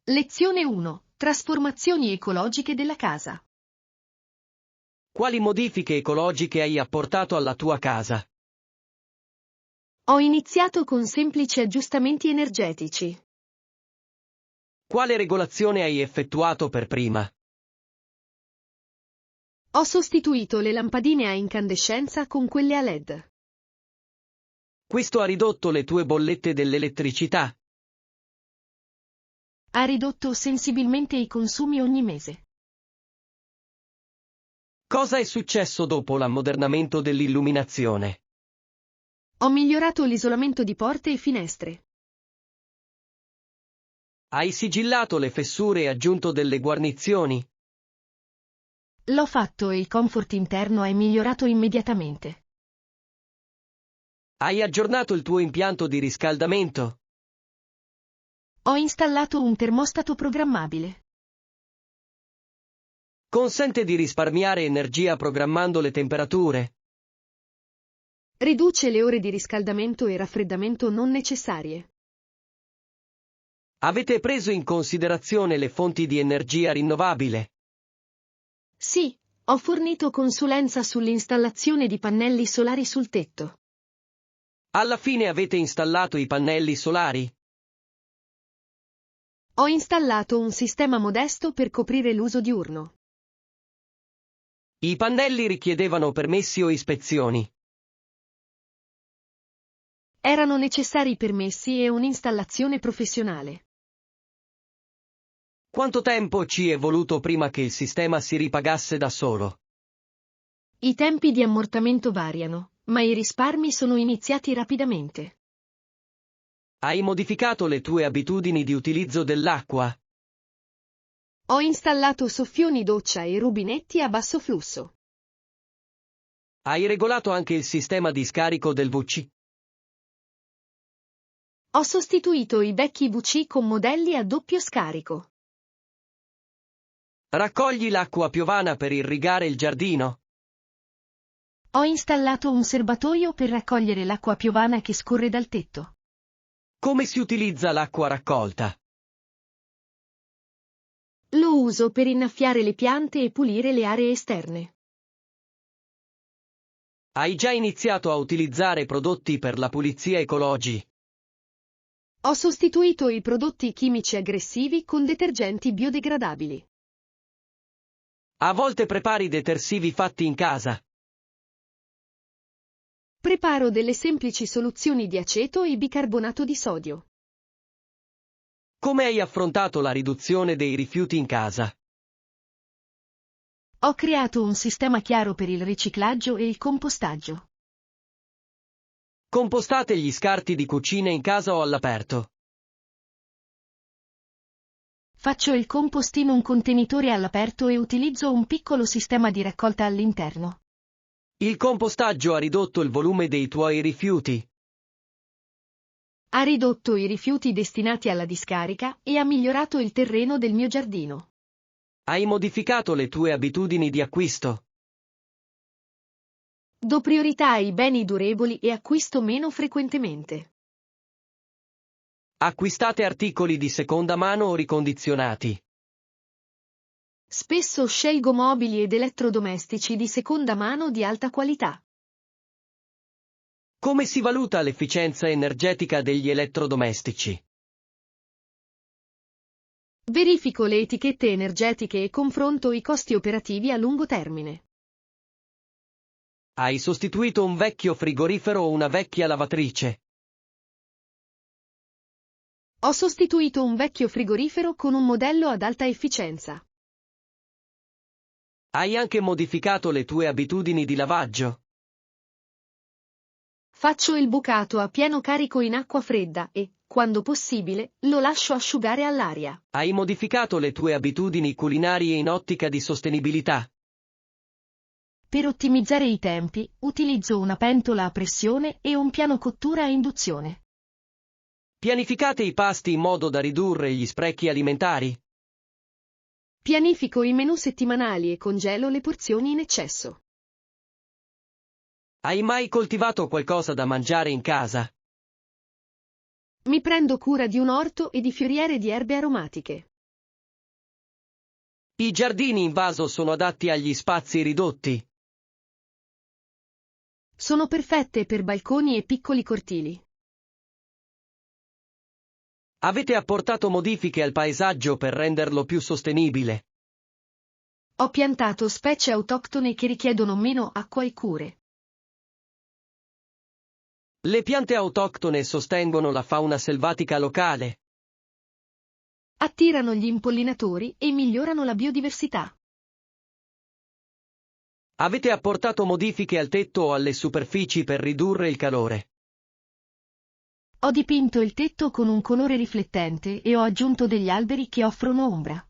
Lezione 1. Trasformazioni ecologiche della casa. Quali modifiche ecologiche hai apportato alla tua casa? Ho iniziato con semplici aggiustamenti energetici. Quale regolazione hai effettuato per prima? Ho sostituito le lampadine a incandescenza con quelle a LED. Questo ha ridotto le tue bollette dell'elettricità? Ha ridotto sensibilmente i consumi ogni mese. Cosa è successo dopo l'ammodernamento dell'illuminazione? Ho migliorato l'isolamento di porte e finestre. Hai sigillato le fessure e aggiunto delle guarnizioni? L'ho fatto e il comfort interno è migliorato immediatamente. Hai aggiornato il tuo impianto di riscaldamento? Ho installato un termostato programmabile. Consente di risparmiare energia programmando le temperature? Riduce le ore di riscaldamento e raffreddamento non necessarie. Avete preso in considerazione le fonti di energia rinnovabile? Sì, ho fornito consulenza sull'installazione di pannelli solari sul tetto. Alla fine avete installato i pannelli solari? Ho installato un sistema modesto per coprire l'uso diurno. I pannelli richiedevano permessi o ispezioni? Erano necessari permessi e un'installazione professionale. Quanto tempo ci è voluto prima che il sistema si ripagasse da solo? I tempi di ammortamento variano, ma i risparmi sono iniziati rapidamente. Hai modificato le tue abitudini di utilizzo dell'acqua? Ho installato soffioni doccia e rubinetti a basso flusso. Hai regolato anche il sistema di scarico del VC? Ho sostituito i vecchi VC con modelli a doppio scarico. Raccogli l'acqua piovana per irrigare il giardino? Ho installato un serbatoio per raccogliere l'acqua piovana che scorre dal tetto. Come si utilizza l'acqua raccolta? Lo uso per innaffiare le piante e pulire le aree esterne. Hai già iniziato a utilizzare prodotti per la pulizia ecologica? Ho sostituito i prodotti chimici aggressivi con detergenti biodegradabili. A volte prepari detersivi fatti in casa? Preparo delle semplici soluzioni di aceto e bicarbonato di sodio. Come hai affrontato la riduzione dei rifiuti in casa? Ho creato un sistema chiaro per il riciclaggio e il compostaggio. Compostate gli scarti di cucina in casa o all'aperto? Faccio il compost in un contenitore all'aperto e utilizzo un piccolo sistema di raccolta all'interno. Il compostaggio ha ridotto il volume dei tuoi rifiuti? Ha ridotto i rifiuti destinati alla discarica e ha migliorato il terreno del mio giardino. Hai modificato le tue abitudini di acquisto? Do priorità ai beni durevoli e acquisto meno frequentemente. Acquistate articoli di seconda mano o ricondizionati? Spesso scelgo mobili ed elettrodomestici di seconda mano di alta qualità. Come si valuta l'efficienza energetica degli elettrodomestici? Verifico le etichette energetiche e confronto i costi operativi a lungo termine. Hai sostituito un vecchio frigorifero o una vecchia lavatrice? Ho sostituito un vecchio frigorifero con un modello ad alta efficienza. Hai anche modificato le tue abitudini di lavaggio? Faccio il bucato a pieno carico in acqua fredda e, quando possibile, lo lascio asciugare all'aria. Hai modificato le tue abitudini culinarie in ottica di sostenibilità? Per ottimizzare i tempi, utilizzo una pentola a pressione e un piano cottura a induzione. Pianificate i pasti in modo da ridurre gli sprechi alimentari? Pianifico i menù settimanali e congelo le porzioni in eccesso. Hai mai coltivato qualcosa da mangiare in casa? Mi prendo cura di un orto e di fioriere di erbe aromatiche. I giardini in vaso sono adatti agli spazi ridotti. Sono perfette per balconi e piccoli cortili. Avete apportato modifiche al paesaggio per renderlo più sostenibile. Ho piantato specie autoctone che richiedono meno acqua e cure. Le piante autoctone sostengono la fauna selvatica locale. Attirano gli impollinatori e migliorano la biodiversità. Avete apportato modifiche al tetto o alle superfici per ridurre il calore. Ho dipinto il tetto con un colore riflettente e ho aggiunto degli alberi che offrono ombra.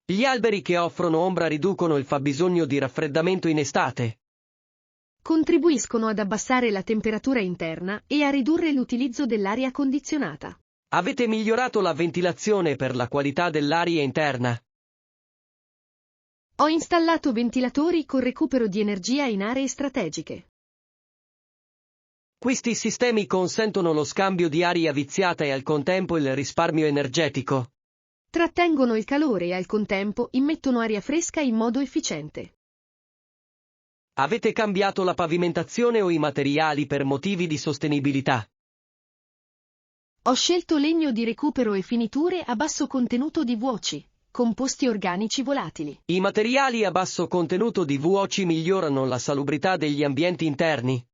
Gli alberi che offrono ombra riducono il fabbisogno di raffreddamento in estate. Contribuiscono ad abbassare la temperatura interna e a ridurre l'utilizzo dell'aria condizionata. Avete migliorato la ventilazione per la qualità dell'aria interna. Ho installato ventilatori con recupero di energia in aree strategiche. Questi sistemi consentono lo scambio di aria viziata e al contempo il risparmio energetico. Trattengono il calore e al contempo immettono aria fresca in modo efficiente. Avete cambiato la pavimentazione o i materiali per motivi di sostenibilità. Ho scelto legno di recupero e finiture a basso contenuto di VOC, composti organici volatili. I materiali a basso contenuto di VOC migliorano la salubrità degli ambienti interni.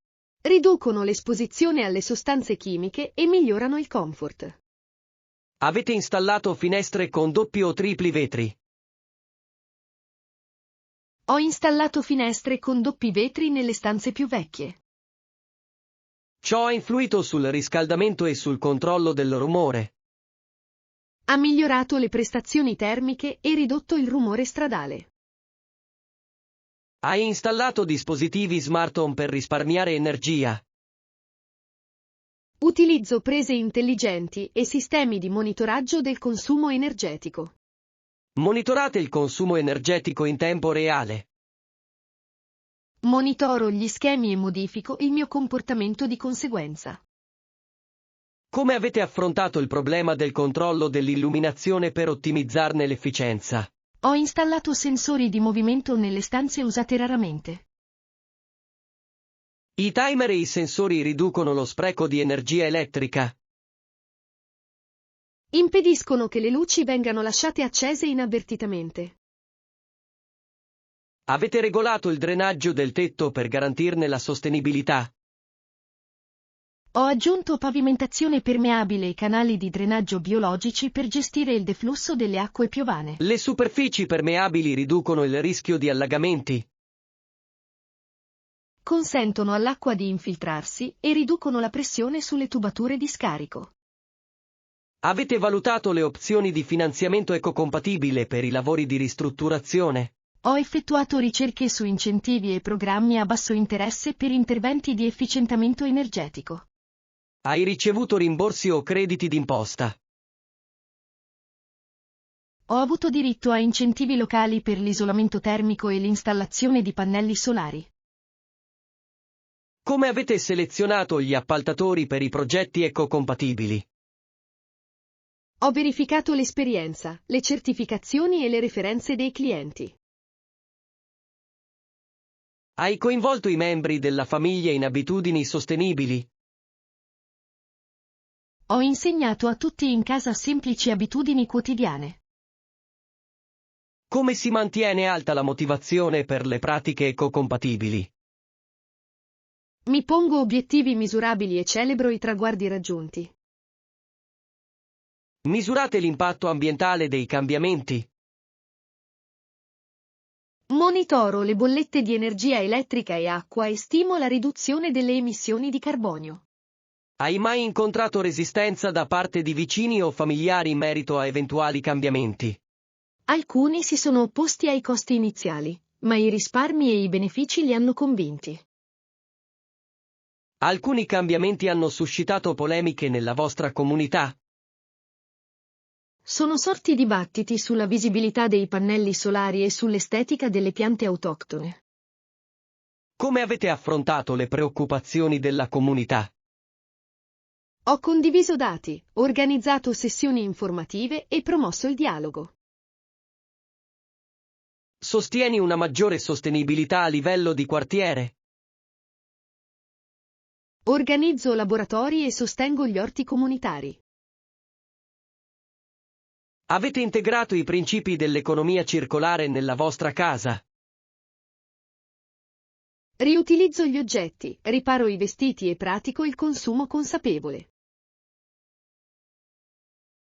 Riducono l'esposizione alle sostanze chimiche e migliorano il comfort. Avete installato finestre con doppi o tripli vetri. Ho installato finestre con doppi vetri nelle stanze più vecchie. Ciò ha influito sul riscaldamento e sul controllo del rumore. Ha migliorato le prestazioni termiche e ridotto il rumore stradale. Hai installato dispositivi smart home per risparmiare energia. Utilizzo prese intelligenti e sistemi di monitoraggio del consumo energetico. Monitorate il consumo energetico in tempo reale. Monitoro gli schemi e modifico il mio comportamento di conseguenza. Come avete affrontato il problema del controllo dell'illuminazione per ottimizzarne l'efficienza? Ho installato sensori di movimento nelle stanze usate raramente. I timer e i sensori riducono lo spreco di energia elettrica. Impediscono che le luci vengano lasciate accese inavvertitamente. Avete regolato il drenaggio del tetto per garantirne la sostenibilità. Ho aggiunto pavimentazione permeabile e canali di drenaggio biologici per gestire il deflusso delle acque piovane. Le superfici permeabili riducono il rischio di allagamenti. Consentono all'acqua di infiltrarsi e riducono la pressione sulle tubature di scarico. Avete valutato le opzioni di finanziamento ecocompatibile per i lavori di ristrutturazione. Ho effettuato ricerche su incentivi e programmi a basso interesse per interventi di efficientamento energetico. Hai ricevuto rimborsi o crediti d'imposta. Ho avuto diritto a incentivi locali per l'isolamento termico e l'installazione di pannelli solari. Come avete selezionato gli appaltatori per i progetti ecocompatibili? Ho verificato l'esperienza, le certificazioni e le referenze dei clienti. Hai coinvolto i membri della famiglia in abitudini sostenibili. Ho insegnato a tutti in casa semplici abitudini quotidiane. Come si mantiene alta la motivazione per le pratiche ecocompatibili? Mi pongo obiettivi misurabili e celebro i traguardi raggiunti. Misurate l'impatto ambientale dei cambiamenti. Monitoro le bollette di energia elettrica e acqua e stimo la riduzione delle emissioni di carbonio. Hai mai incontrato resistenza da parte di vicini o familiari in merito a eventuali cambiamenti? Alcuni si sono opposti ai costi iniziali, ma i risparmi e i benefici li hanno convinti. Alcuni cambiamenti hanno suscitato polemiche nella vostra comunità. Sono sorti dibattiti sulla visibilità dei pannelli solari e sull'estetica delle piante autoctone. Come avete affrontato le preoccupazioni della comunità? Ho condiviso dati, organizzato sessioni informative e promosso il dialogo. Sostieni una maggiore sostenibilità a livello di quartiere. Organizzo laboratori e sostengo gli orti comunitari. Avete integrato i principi dell'economia circolare nella vostra casa. Riutilizzo gli oggetti, riparo i vestiti e pratico il consumo consapevole.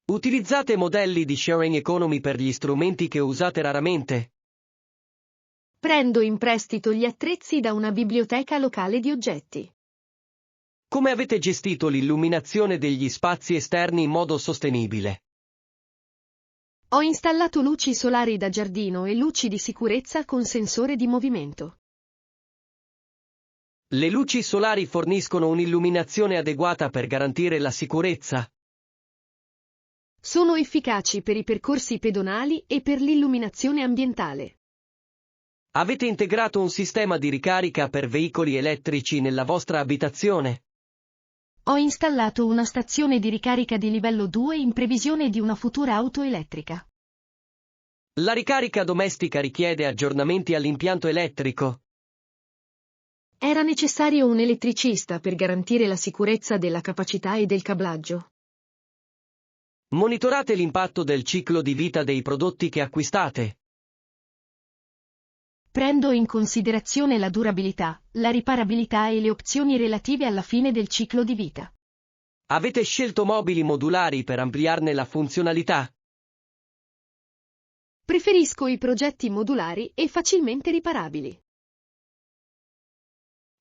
Utilizzate modelli di sharing economy per gli strumenti che usate raramente. Prendo in prestito gli attrezzi da una biblioteca locale di oggetti. Come avete gestito l'illuminazione degli spazi esterni in modo sostenibile? Ho installato luci solari da giardino e luci di sicurezza con sensore di movimento. Le luci solari forniscono un'illuminazione adeguata per garantire la sicurezza. Sono efficaci per i percorsi pedonali e per l'illuminazione ambientale. Avete integrato un sistema di ricarica per veicoli elettrici nella vostra abitazione. Ho installato una stazione di ricarica di livello 2 in previsione di una futura auto elettrica. La ricarica domestica richiede aggiornamenti all'impianto elettrico. Era necessario un elettricista per garantire la sicurezza della capacità e del cablaggio. Monitorate l'impatto del ciclo di vita dei prodotti che acquistate. Prendo in considerazione la durabilità, la riparabilità e le opzioni relative alla fine del ciclo di vita. Avete scelto mobili modulari per ampliarne la funzionalità. Preferisco i progetti modulari e facilmente riparabili.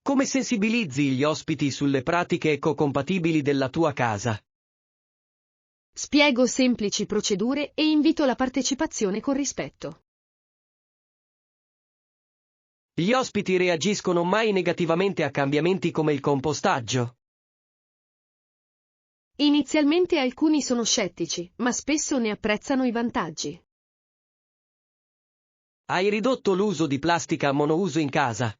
Come sensibilizzi gli ospiti sulle pratiche ecocompatibili della tua casa? Spiego semplici procedure e invito la partecipazione con rispetto. Gli ospiti reagiscono mai negativamente a cambiamenti come il compostaggio? Inizialmente alcuni sono scettici, ma spesso ne apprezzano i vantaggi. Hai ridotto l'uso di plastica monouso in casa.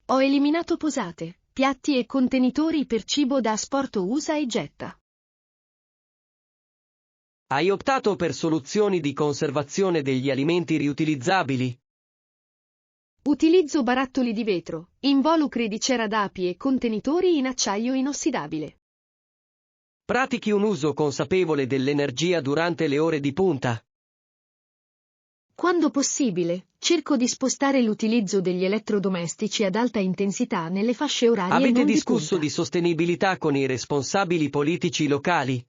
Ho eliminato posate, piatti e contenitori per cibo da asporto usa e getta. Hai optato per soluzioni di conservazione degli alimenti riutilizzabili. Utilizzo barattoli di vetro, involucri di cera d'api e contenitori in acciaio inossidabile. Pratichi un uso consapevole dell'energia durante le ore di punta. Quando possibile, cerco di spostare l'utilizzo degli elettrodomestici ad alta intensità nelle fasce orarie Avete non discusso di di sostenibilità con i responsabili politici locali?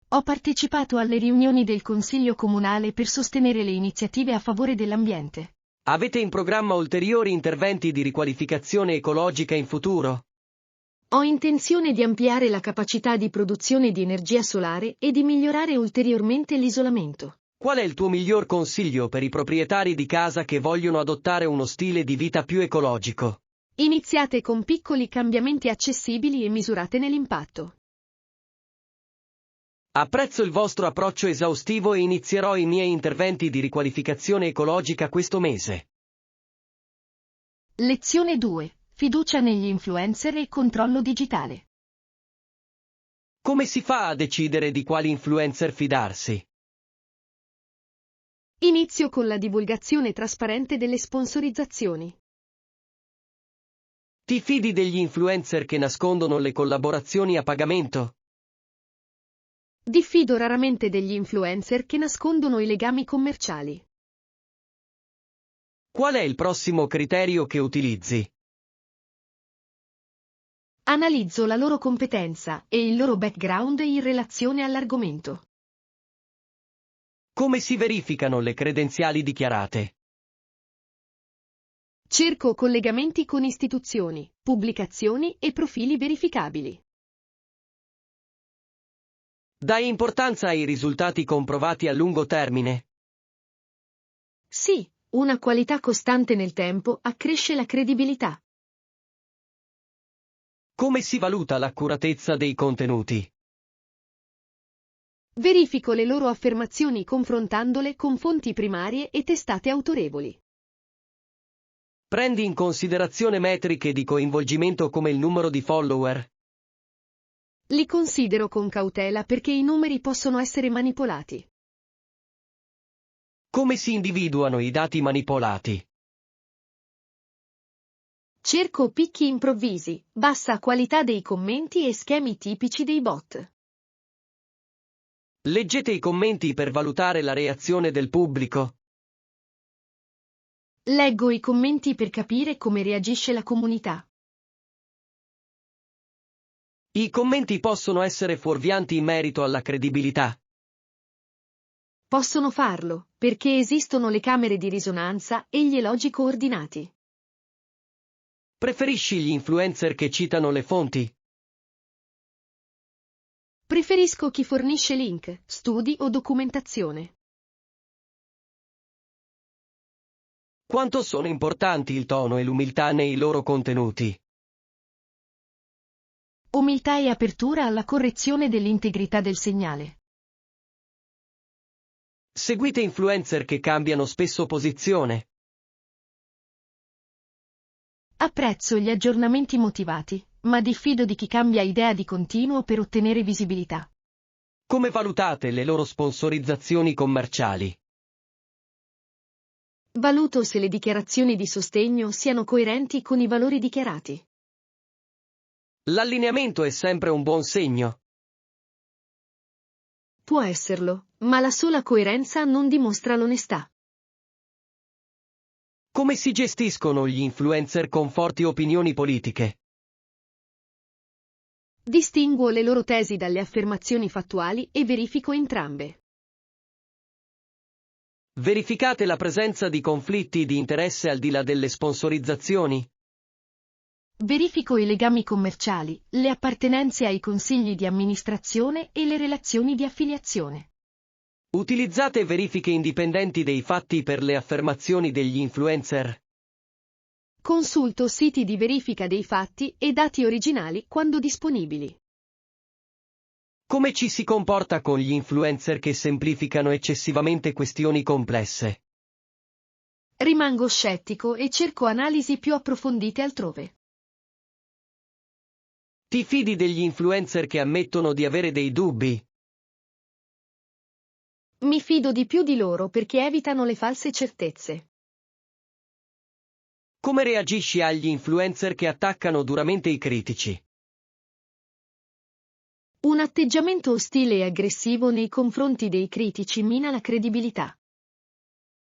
Ho partecipato alle riunioni del Consiglio Comunale per sostenere le iniziative a favore dell'ambiente. Avete in programma ulteriori interventi di riqualificazione ecologica in futuro? Ho intenzione di ampliare la capacità di produzione di energia solare e di migliorare ulteriormente l'isolamento. Qual è il tuo miglior consiglio per i proprietari di casa che vogliono adottare uno stile di vita più ecologico? Iniziate con piccoli cambiamenti accessibili e misurate nell'impatto. Apprezzo il vostro approccio esaustivo e inizierò i miei interventi di riqualificazione ecologica questo mese. Lezione 2. Fiducia negli influencer e controllo digitale. Come si fa a decidere di quali influencer fidarsi? Inizio con la divulgazione trasparente delle sponsorizzazioni. Ti fidi degli influencer che nascondono le collaborazioni a pagamento? Diffido raramente degli influencer che nascondono i legami commerciali. Qual è il prossimo criterio che utilizzi? Analizzo la loro competenza e il loro background in relazione all'argomento. Come si verificano le credenziali dichiarate? Cerco collegamenti con istituzioni, pubblicazioni e profili verificabili. Dai importanza ai risultati comprovati a lungo termine? Sì, una qualità costante nel tempo accresce la credibilità. Come si valuta l'accuratezza dei contenuti? Verifico le loro affermazioni confrontandole con fonti primarie e testate autorevoli. Prendi in considerazione metriche di coinvolgimento come il numero di follower? Li considero con cautela perché i numeri possono essere manipolati. Come si individuano i dati manipolati? Cerco picchi improvvisi, bassa qualità dei commenti e schemi tipici dei bot. Leggete i commenti per valutare la reazione del pubblico. Leggo i commenti per capire come reagisce la comunità. I commenti possono essere fuorvianti in merito alla credibilità. Possono farlo, perché esistono le camere di risonanza e gli elogi coordinati. Preferisci gli influencer che citano le fonti? Preferisco chi fornisce link, studi o documentazione. Quanto sono importanti il tono e l'umiltà nei loro contenuti? Umiltà e apertura alla correzione dell'integrità del segnale. Seguite influencer che cambiano spesso posizione. Apprezzo gli aggiornamenti motivati, ma diffido di chi cambia idea di continuo per ottenere visibilità. Come valutate le loro sponsorizzazioni commerciali? Valuto se le dichiarazioni di sostegno siano coerenti con i valori dichiarati. L'allineamento è sempre un buon segno. Può esserlo, ma la sola coerenza non dimostra l'onestà. Come si gestiscono gli influencer con forti opinioni politiche? Distinguo le loro tesi dalle affermazioni fattuali e verifico entrambe. Verificate la presenza di conflitti di interesse al di là delle sponsorizzazioni. Verifico i legami commerciali, le appartenenze ai consigli di amministrazione e le relazioni di affiliazione. Utilizzate verifiche indipendenti dei fatti per le affermazioni degli influencer. Consulto siti di verifica dei fatti e dati originali quando disponibili. Come ci si comporta con gli influencer che semplificano eccessivamente questioni complesse? Rimango scettico e cerco analisi più approfondite altrove. Ti fidi degli influencer che ammettono di avere dei dubbi? Mi fido di più di loro perché evitano le false certezze. Come reagisci agli influencer che attaccano duramente i critici? Un atteggiamento ostile e aggressivo nei confronti dei critici mina la credibilità.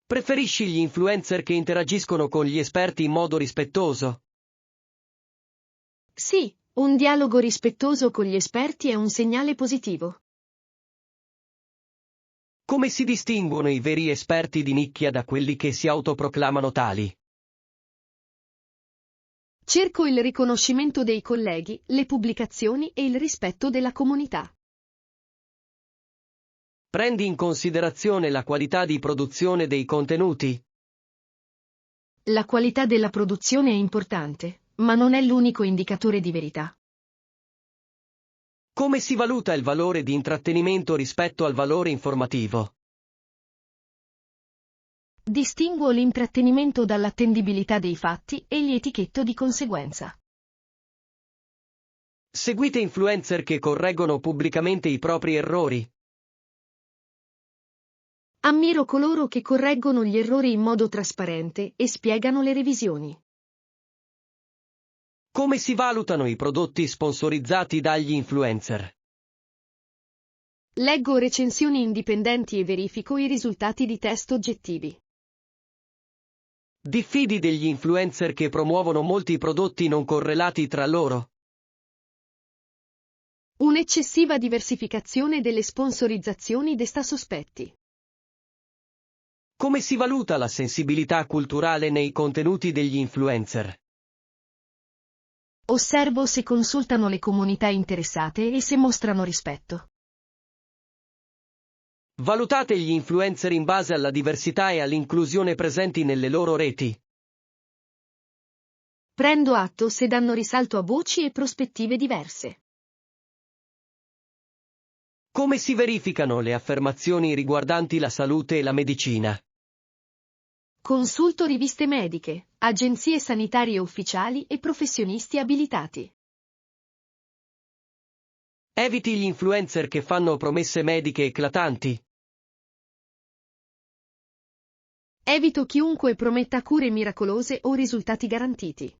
Preferisci gli influencer che interagiscono con gli esperti in modo rispettoso? Sì, un dialogo rispettoso con gli esperti è un segnale positivo. Come si distinguono i veri esperti di nicchia da quelli che si autoproclamano tali? Cerco il riconoscimento dei colleghi, le pubblicazioni e il rispetto della comunità. Prendi in considerazione la qualità di produzione dei contenuti? La qualità della produzione è importante, ma non è l'unico indicatore di verità. Come si valuta il valore di intrattenimento rispetto al valore informativo? Distinguo l'intrattenimento dall'attendibilità dei fatti e li etichetto di conseguenza. Seguite influencer che correggono pubblicamente i propri errori? Ammiro coloro che correggono gli errori in modo trasparente e spiegano le revisioni. Come si valutano i prodotti sponsorizzati dagli influencer? Leggo recensioni indipendenti e verifico i risultati di test oggettivi. Diffidi degli influencer che promuovono molti prodotti non correlati tra loro? Un'eccessiva diversificazione delle sponsorizzazioni desta sospetti. Come si valuta la sensibilità culturale nei contenuti degli influencer? Osservo se consultano le comunità interessate e se mostrano rispetto. Valutate gli influencer in base alla diversità e all'inclusione presenti nelle loro reti. Prendo atto se danno risalto a voci e prospettive diverse. Come si verificano le affermazioni riguardanti la salute e la medicina? Consulto riviste mediche, agenzie sanitarie ufficiali e professionisti abilitati. Eviti gli influencer che fanno promesse mediche eclatanti. Evito chiunque prometta cure miracolose o risultati garantiti.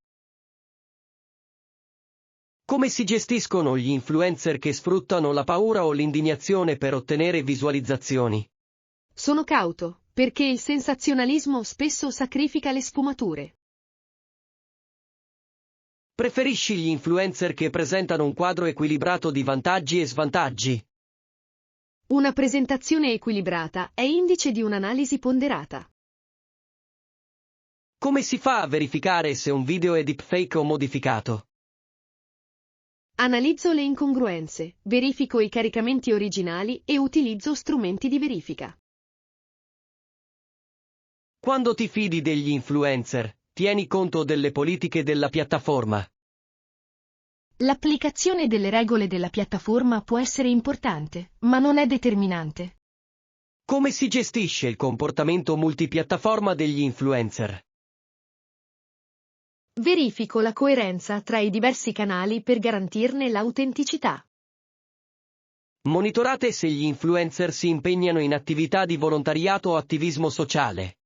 Come si gestiscono gli influencer che sfruttano la paura o l'indignazione per ottenere visualizzazioni? Sono cauto, perché il sensazionalismo spesso sacrifica le sfumature. Preferisci gli influencer che presentano un quadro equilibrato di vantaggi e svantaggi? Una presentazione equilibrata è indice di un'analisi ponderata. Come si fa a verificare se un video è deepfake o modificato? Analizzo le incongruenze, verifico i caricamenti originali e utilizzo strumenti di verifica. Quando ti fidi degli influencer, tieni conto delle politiche della piattaforma. L'applicazione delle regole della piattaforma può essere importante, ma non è determinante. Come si gestisce il comportamento multipiattaforma degli influencer? Verifico la coerenza tra i diversi canali per garantirne l'autenticità. Monitorate se gli influencer si impegnano in attività di volontariato o attivismo sociale.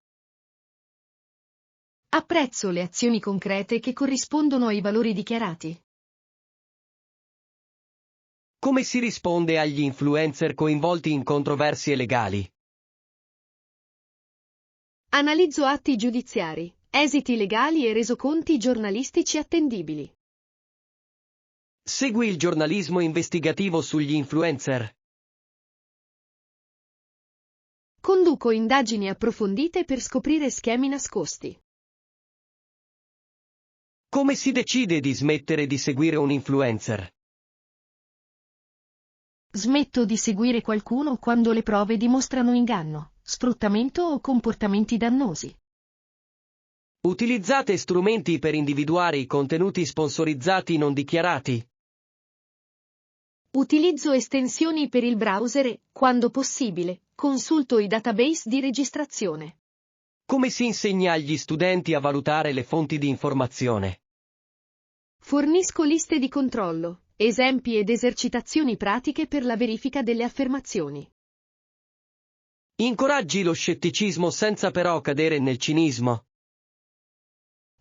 Apprezzo le azioni concrete che corrispondono ai valori dichiarati. Come si risponde agli influencer coinvolti in controversie legali? Analizzo atti giudiziari, esiti legali e resoconti giornalistici attendibili. Segui il giornalismo investigativo sugli influencer. Conduco indagini approfondite per scoprire schemi nascosti. Come si decide di smettere di seguire un influencer? Smetto di seguire qualcuno quando le prove dimostrano inganno, sfruttamento o comportamenti dannosi. Utilizzate strumenti per individuare i contenuti sponsorizzati non dichiarati. Utilizzo estensioni per il browser e, quando possibile, consulto i database di registrazione. Come si insegna agli studenti a valutare le fonti di informazione? Fornisco liste di controllo, esempi ed esercitazioni pratiche per la verifica delle affermazioni. Incoraggi lo scetticismo senza però cadere nel cinismo.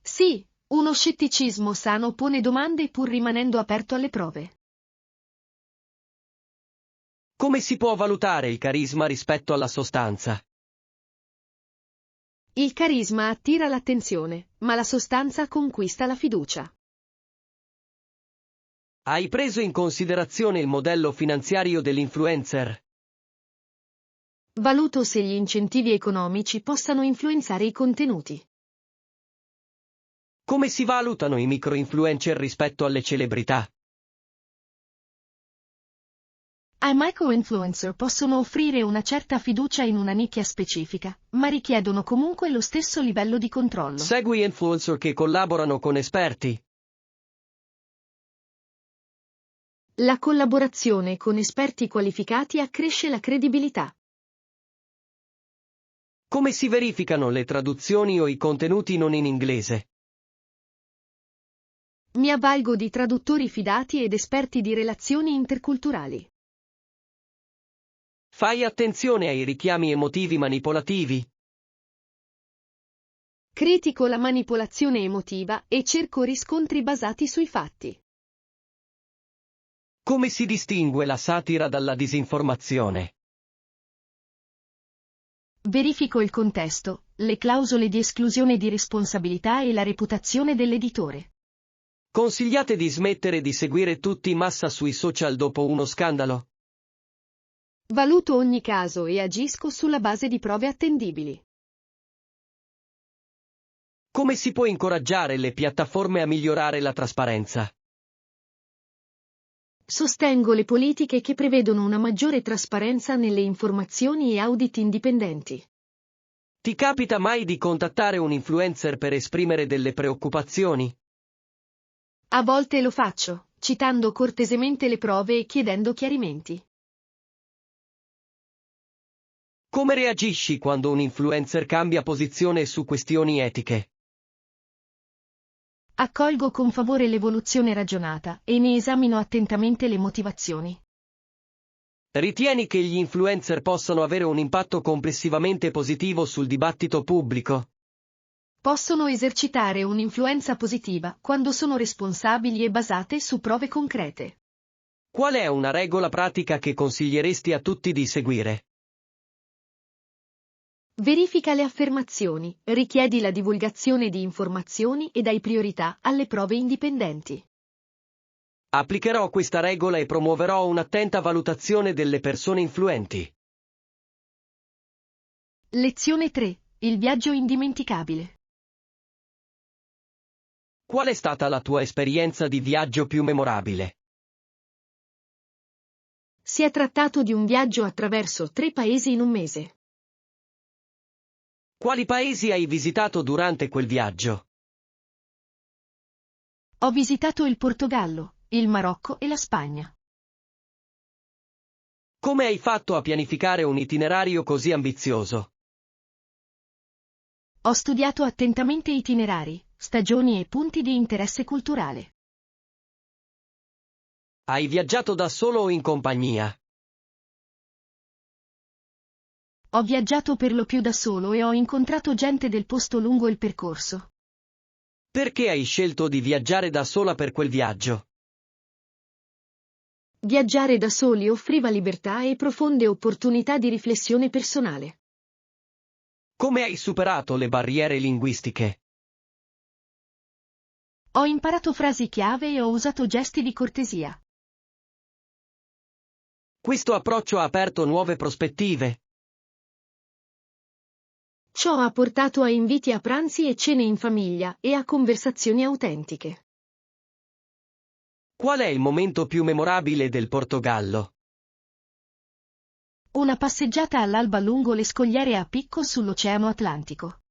Sì, uno scetticismo sano pone domande pur rimanendo aperto alle prove. Come si può valutare il carisma rispetto alla sostanza? Il carisma attira l'attenzione, ma la sostanza conquista la fiducia. Hai preso in considerazione il modello finanziario dell'influencer? Valuto se gli incentivi economici possano influenzare i contenuti. Come si valutano i micro-influencer rispetto alle celebrità? I micro-influencer possono offrire una certa fiducia in una nicchia specifica, ma richiedono comunque lo stesso livello di controllo. Segui influencer che collaborano con esperti. La collaborazione con esperti qualificati accresce la credibilità. Come si verificano le traduzioni o i contenuti non in inglese? Mi avvalgo di traduttori fidati ed esperti di relazioni interculturali. Fai attenzione ai richiami emotivi manipolativi. Critico la manipolazione emotiva e cerco riscontri basati sui fatti. Come si distingue la satira dalla disinformazione? Verifico il contesto, le clausole di esclusione di responsabilità e la reputazione dell'editore. Consigliate di smettere di seguire tutti in massa sui social dopo uno scandalo? Valuto ogni caso e agisco sulla base di prove attendibili. Come si può incoraggiare le piattaforme a migliorare la trasparenza? Sostengo le politiche che prevedono una maggiore trasparenza nelle informazioni e audit indipendenti. Ti capita mai di contattare un influencer per esprimere delle preoccupazioni? A volte lo faccio, citando cortesemente le prove e chiedendo chiarimenti. Come reagisci quando un influencer cambia posizione su questioni etiche? Accolgo con favore l'evoluzione ragionata e ne esamino attentamente le motivazioni. Ritieni che gli influencer possano avere un impatto complessivamente positivo sul dibattito pubblico? Possono esercitare un'influenza positiva quando sono responsabili e basate su prove concrete. Qual è una regola pratica che consiglieresti a tutti di seguire? Verifica le affermazioni, richiedi la divulgazione di informazioni e dai priorità alle prove indipendenti. Applicherò questa regola e promuoverò un'attenta valutazione delle persone influenti. Lezione 3. Il viaggio indimenticabile. Qual è stata la tua esperienza di viaggio più memorabile? Si è trattato di un viaggio attraverso 3 paesi in un mese. Quali paesi hai visitato durante quel viaggio? Ho visitato il Portogallo, il Marocco e la Spagna. Come hai fatto a pianificare un itinerario così ambizioso? Ho studiato attentamente itinerari, stagioni e punti di interesse culturale. Hai viaggiato da solo o in compagnia? Ho viaggiato per lo più da solo e ho incontrato gente del posto lungo il percorso. Perché hai scelto di viaggiare da sola per quel viaggio? Viaggiare da soli offriva libertà e profonde opportunità di riflessione personale. Come hai superato le barriere linguistiche? Ho imparato frasi chiave e ho usato gesti di cortesia. Questo approccio ha aperto nuove prospettive. Ciò ha portato a inviti a pranzi e cene in famiglia e a conversazioni autentiche. Qual è il momento più memorabile del Portogallo? Una passeggiata all'alba lungo le scogliere a picco sull'Oceano Atlantico.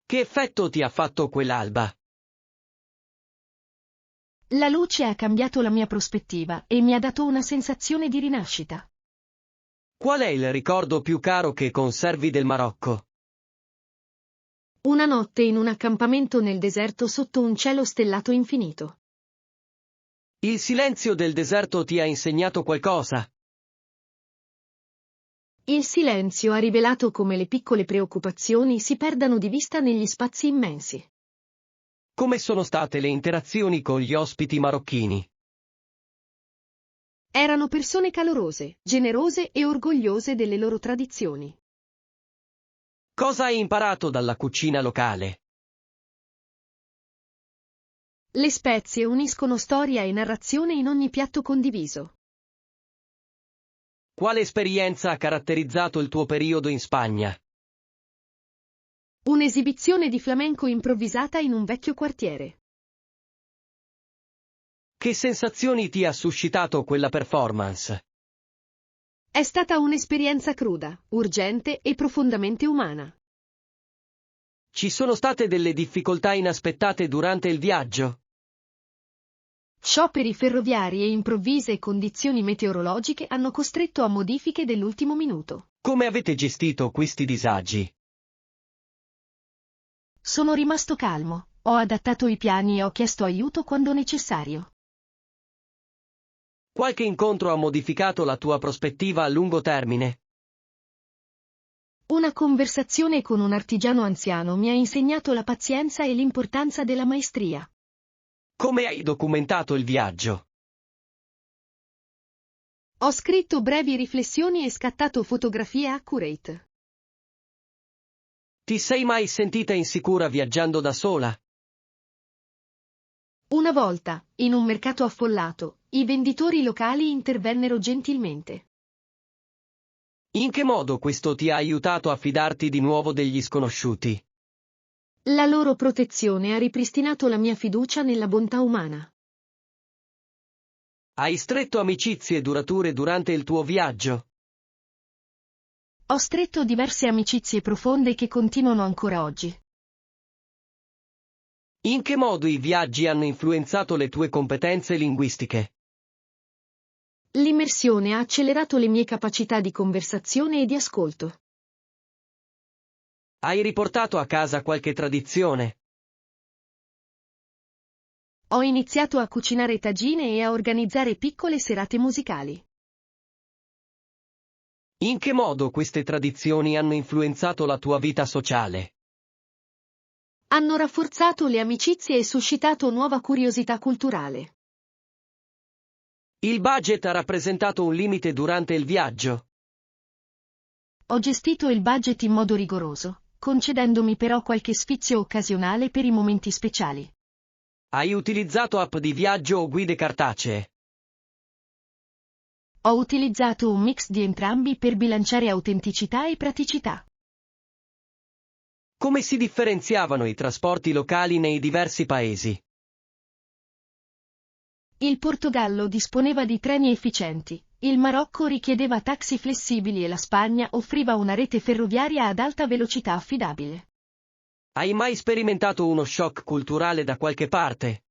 Che effetto ti ha fatto quell'alba? La luce ha cambiato la mia prospettiva e mi ha dato una sensazione di rinascita. Qual è il ricordo più caro che conservi del Marocco? Una notte in un accampamento nel deserto sotto un cielo stellato infinito. Il silenzio del deserto ti ha insegnato qualcosa? Il silenzio ha rivelato come le piccole preoccupazioni si perdano di vista negli spazi immensi. Come sono state le interazioni con gli ospiti marocchini? Erano persone calorose, generose e orgogliose delle loro tradizioni. Cosa hai imparato dalla cucina locale? Le spezie uniscono storia e narrazione in ogni piatto condiviso. Quale esperienza ha caratterizzato il tuo periodo in Spagna? Un'esibizione di flamenco improvvisata in un vecchio quartiere. Che sensazioni ti ha suscitato quella performance? È stata un'esperienza cruda, urgente e profondamente umana. Ci sono state delle difficoltà inaspettate durante il viaggio? Scioperi ferroviari e improvvise condizioni meteorologiche hanno costretto a modifiche dell'ultimo minuto. Come avete gestito questi disagi? Sono rimasto calmo, ho adattato i piani e ho chiesto aiuto quando necessario. Qualche incontro ha modificato la tua prospettiva a lungo termine? Una conversazione con un artigiano anziano mi ha insegnato la pazienza e l'importanza della maestria. Come hai documentato il viaggio? Ho scritto brevi riflessioni e scattato fotografie accurate. Ti sei mai sentita insicura viaggiando da sola? Una volta, in un mercato affollato, i venditori locali intervennero gentilmente. In che modo questo ti ha aiutato a fidarti di nuovo degli sconosciuti? La loro protezione ha ripristinato la mia fiducia nella bontà umana. Hai stretto amicizie durature durante il tuo viaggio? Ho stretto diverse amicizie profonde che continuano ancora oggi. In che modo i viaggi hanno influenzato le tue competenze linguistiche? L'immersione ha accelerato le mie capacità di conversazione e di ascolto. Hai riportato a casa qualche tradizione? Ho iniziato a cucinare tagine e a organizzare piccole serate musicali. In che modo queste tradizioni hanno influenzato la tua vita sociale? Hanno rafforzato le amicizie e suscitato nuova curiosità culturale. Il budget ha rappresentato un limite durante il viaggio. Ho gestito il budget in modo rigoroso, concedendomi però qualche sfizio occasionale per i momenti speciali. Hai utilizzato app di viaggio o guide cartacee? Ho utilizzato un mix di entrambi per bilanciare autenticità e praticità. Come si differenziavano i trasporti locali nei diversi paesi? Il Portogallo disponeva di treni efficienti, il Marocco richiedeva taxi flessibili e la Spagna offriva una rete ferroviaria ad alta velocità affidabile. Hai mai sperimentato uno shock culturale da qualche parte?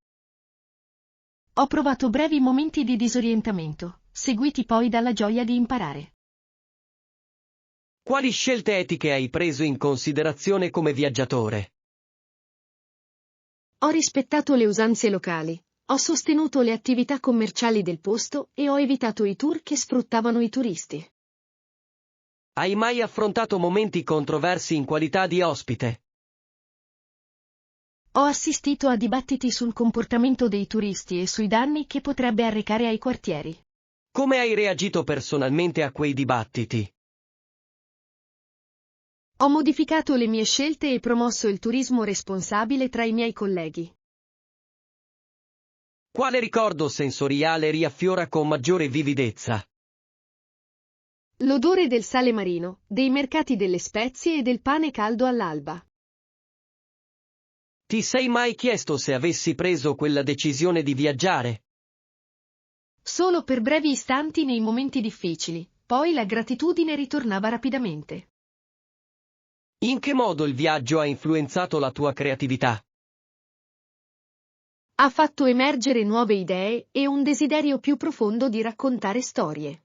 Ho provato brevi momenti di disorientamento, seguiti poi dalla gioia di imparare. Quali scelte etiche hai preso in considerazione come viaggiatore? Ho rispettato le usanze locali, ho sostenuto le attività commerciali del posto e ho evitato i tour che sfruttavano i turisti. Hai mai affrontato momenti controversi in qualità di ospite? Ho assistito a dibattiti sul comportamento dei turisti e sui danni che potrebbe arrecare ai quartieri. Come hai reagito personalmente a quei dibattiti? Ho modificato le mie scelte e promosso il turismo responsabile tra i miei colleghi. Quale ricordo sensoriale riaffiora con maggiore vividezza? L'odore del sale marino, dei mercati delle spezie e del pane caldo all'alba. Ti sei mai chiesto se avessi preso quella decisione di viaggiare? Solo per brevi istanti nei momenti difficili, poi la gratitudine ritornava rapidamente. In che modo il viaggio ha influenzato la tua creatività? Ha fatto emergere nuove idee e un desiderio più profondo di raccontare storie.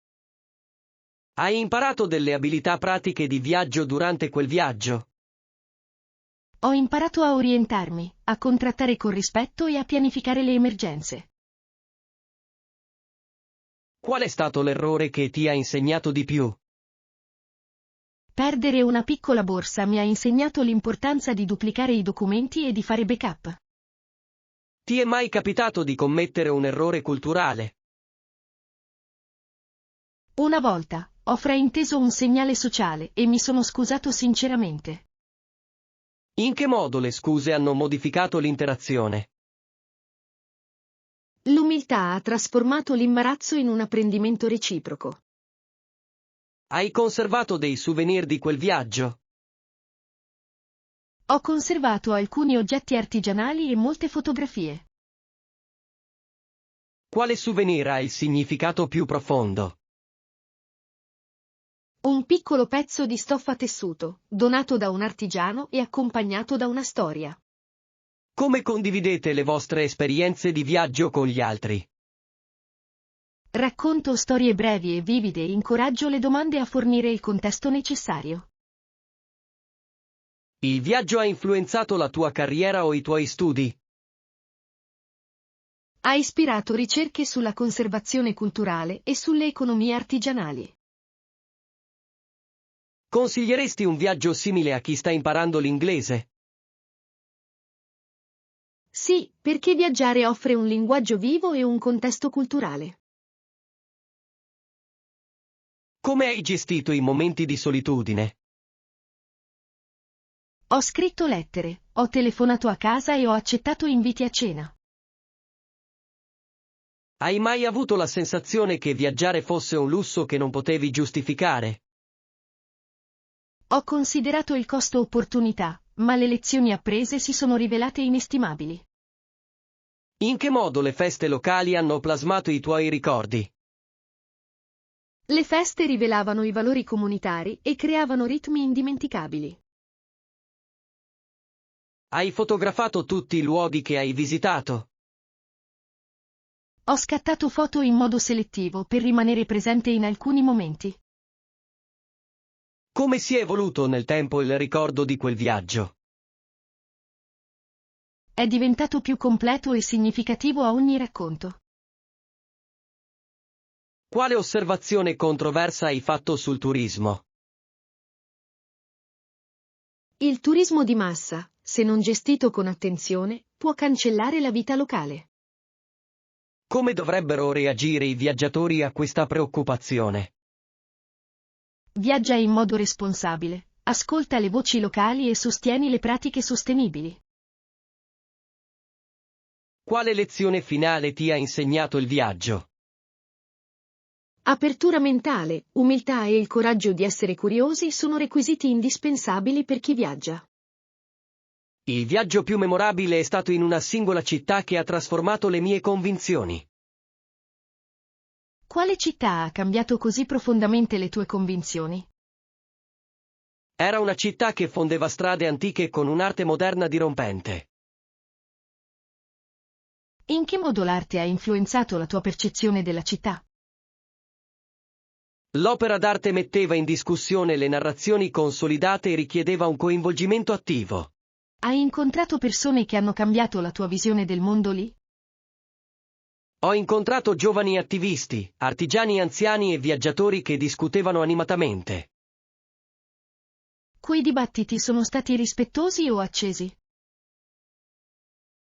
Hai imparato delle abilità pratiche di viaggio durante quel viaggio? Ho imparato a orientarmi, a contrattare con rispetto e a pianificare le emergenze. Qual è stato l'errore che ti ha insegnato di più? Perdere una piccola borsa mi ha insegnato l'importanza di duplicare i documenti e di fare backup. Ti è mai capitato di commettere un errore culturale? Una volta, ho frainteso un segnale sociale e mi sono scusato sinceramente. In che modo le scuse hanno modificato l'interazione? L'umiltà ha trasformato l'imbarazzo in un apprendimento reciproco. Hai conservato dei souvenir di quel viaggio? Ho conservato alcuni oggetti artigianali e molte fotografie. Quale souvenir ha il significato più profondo? Un piccolo pezzo di stoffa tessuto, donato da un artigiano e accompagnato da una storia. Come condividete le vostre esperienze di viaggio con gli altri? Racconto storie brevi e vivide e incoraggio le domande a fornire il contesto necessario. Il viaggio ha influenzato la tua carriera o i tuoi studi? Ha ispirato ricerche sulla conservazione culturale e sulle economie artigianali. Consiglieresti un viaggio simile a chi sta imparando l'inglese? Sì, perché viaggiare offre un linguaggio vivo e un contesto culturale. Come hai gestito i momenti di solitudine? Ho scritto lettere, ho telefonato a casa e ho accettato inviti a cena. Hai mai avuto la sensazione che viaggiare fosse un lusso che non potevi giustificare? Ho considerato il costo opportunità, ma le lezioni apprese si sono rivelate inestimabili. In che modo le feste locali hanno plasmato i tuoi ricordi? Le feste rivelavano i valori comunitari e creavano ritmi indimenticabili. Hai fotografato tutti i luoghi che hai visitato? Ho scattato foto in modo selettivo per rimanere presente in alcuni momenti. Come si è evoluto nel tempo il ricordo di quel viaggio? È diventato più completo e significativo a ogni racconto. Quale osservazione controversa hai fatto sul turismo? Il turismo di massa, se non gestito con attenzione, può cancellare la vita locale. Come dovrebbero reagire i viaggiatori a questa preoccupazione? Viaggia in modo responsabile, ascolta le voci locali e sostieni le pratiche sostenibili. Quale lezione finale ti ha insegnato il viaggio? Apertura mentale, umiltà e il coraggio di essere curiosi sono requisiti indispensabili per chi viaggia. Il viaggio più memorabile è stato in una singola città che ha trasformato le mie convinzioni. Quale città ha cambiato così profondamente le tue convinzioni? Era una città che fondeva strade antiche con un'arte moderna dirompente. In che modo l'arte ha influenzato la tua percezione della città? L'opera d'arte metteva in discussione le narrazioni consolidate e richiedeva un coinvolgimento attivo. Hai incontrato persone che hanno cambiato la tua visione del mondo lì? Ho incontrato giovani attivisti, artigiani anziani e viaggiatori che discutevano animatamente. Quei dibattiti sono stati rispettosi o accesi?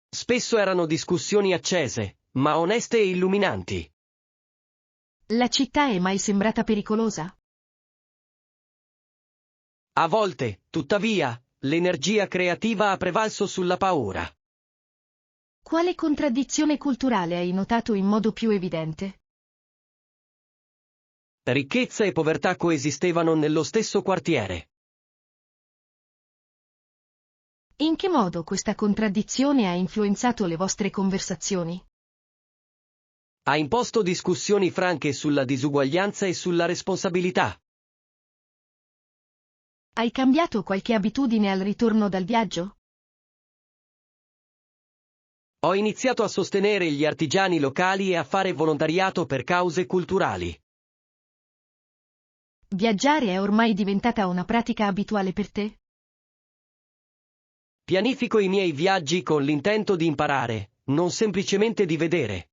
Spesso erano discussioni accese, ma oneste e illuminanti. La città è mai sembrata pericolosa? A volte, tuttavia, l'energia creativa ha prevalso sulla paura. Quale contraddizione culturale hai notato in modo più evidente? Ricchezza e povertà coesistevano nello stesso quartiere. In che modo questa contraddizione ha influenzato le vostre conversazioni? Ha imposto discussioni franche sulla disuguaglianza e sulla responsabilità. Hai cambiato qualche abitudine al ritorno dal viaggio? Ho iniziato a sostenere gli artigiani locali e a fare volontariato per cause culturali. Viaggiare è ormai diventata una pratica abituale per te? Pianifico i miei viaggi con l'intento di imparare, non semplicemente di vedere.